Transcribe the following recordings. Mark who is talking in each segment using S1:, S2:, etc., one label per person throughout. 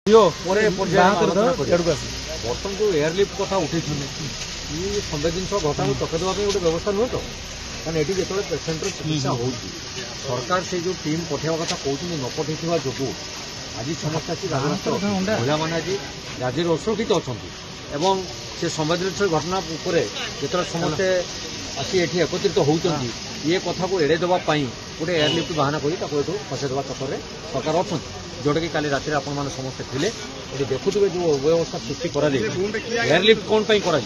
S1: बर्तन जो एयरलिफ्ट कथा उठे संवेदनशील घटना चके देवा गोटे व्यवस्था नुह तो कारण ये जो पेसेंटर चिकित्सा हो सरकार से जो टीम पठेवा कथा कहते न पठे जो आज समस्या अच्छी महिला मैंने आज राज्य असुरक्षित अच्छा से संवेदनशील घटना जो समस्ते आसी एटी एकत्रित होती ये कथा को एड़े देवाई गोटे एयरलिफ्ट बाहाना कर फसईदेवा चक्कर में सरकार अच्छा जोटा कि काली रात आप समस्ते थे ये देखुए जो व्यवस्था सृष्टि कर एयरलिफ्ट कौन कर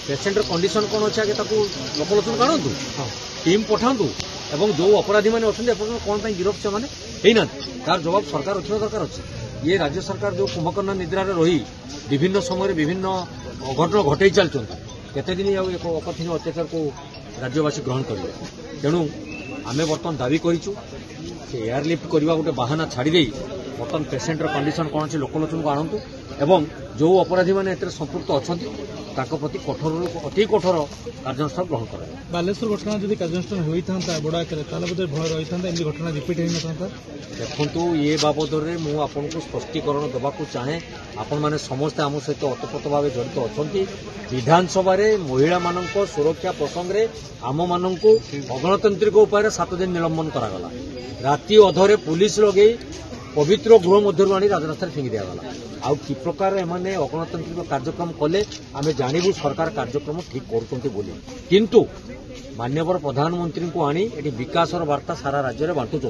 S1: पेसेंटर कंडीशन कौन अच्छे आगे लोकलोचन काढ़ु टीम पठातु एवं जो अपराधी मैंने अच्छा कौन गिरफ से मैंने तार जवाब सरकार रखा दरकार अच्छे ये राज्य सरकार जो कुंभकर्ण निद्रा रही विभिन्न समय विभिन्न अघटन घटे चलते केते दिन एक अकथनीय अत्याचार को राज्यवासी ग्रहण करेंगे तेणु आम बर्तमान दावी करूँ एयरलिफ्ट करवा गोटे बाहाना छाड़ी बर्तमान पेसेंटर कंडीशन कौन अच्छे लोकलोचन को आणतु एवं जो अपराधी मैंने संपुक्त अच्छा प्रति कठोर अति कठोर कार्यानुष्ठान ग्रहण कर
S2: बालेश्वर घटना जब कार्यानुष्ठान होता बड़ आकार बोधे भय रही था घटना रिपीट हो
S1: देखु ये बाबद में मुझे स्पष्टीकरण देवाक चाहे आपण मैंने समस्ते आम सहित ओतप्रोत भाव जड़ित अच्छा विधानसभा महिला मान सुरक्षा प्रसंग में आम मान अगणतांत्रिक उपाय 7 दिन निलंबन करागला राति अधरे पुलिस लगे पवित्र गृह मध्य आनी राजनाथ फिंगी दिगला आउ कि प्रकार एमाने अगणतांत्रिक कार्यक्रम कले आम जानबू सरकार कार्यक्रम ठीक करुँच किंतु मान्यवर प्रधानमंत्री को आनी ये विकासर वार्ता सारा राज्य में बांटुंट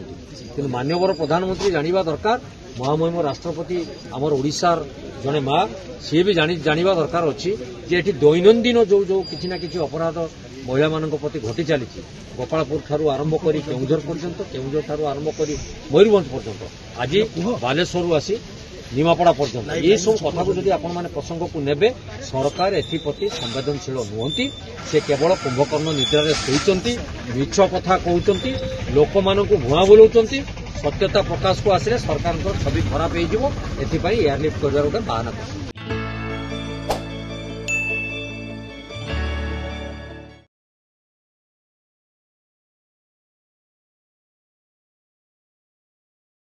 S1: कि मान्यवर प्रधानमंत्री जानवा दरकार महामहिम राष्ट्रपति आमर ओडिशार जड़े माँ सी भी जानवा दरकार अच्छी जे दैनंदिन जो जो किसी ना कि अपराध महिला मान प्रति घटी चली गोपालपुर ठारू आरंभ कर केउझर पर्यंत केउझर ठारू आरंभ कर मयूरभंज पर्यंत आज बालेश्वर आसी निमापड़ा पर्यंत ये सब कथा को जब आपण मैंने प्रसंग को नेबे सरकार एप्रति संवेदनशील नुहति से केवल कुंभकर्ण निद्रा शोचती मिछ कथा कहते लोक मान भुआ बुलाउंट सत्यता प्रकाश को आसिले सरकार छवि खराब हो एयरलिफ्ट कर बाहाना कर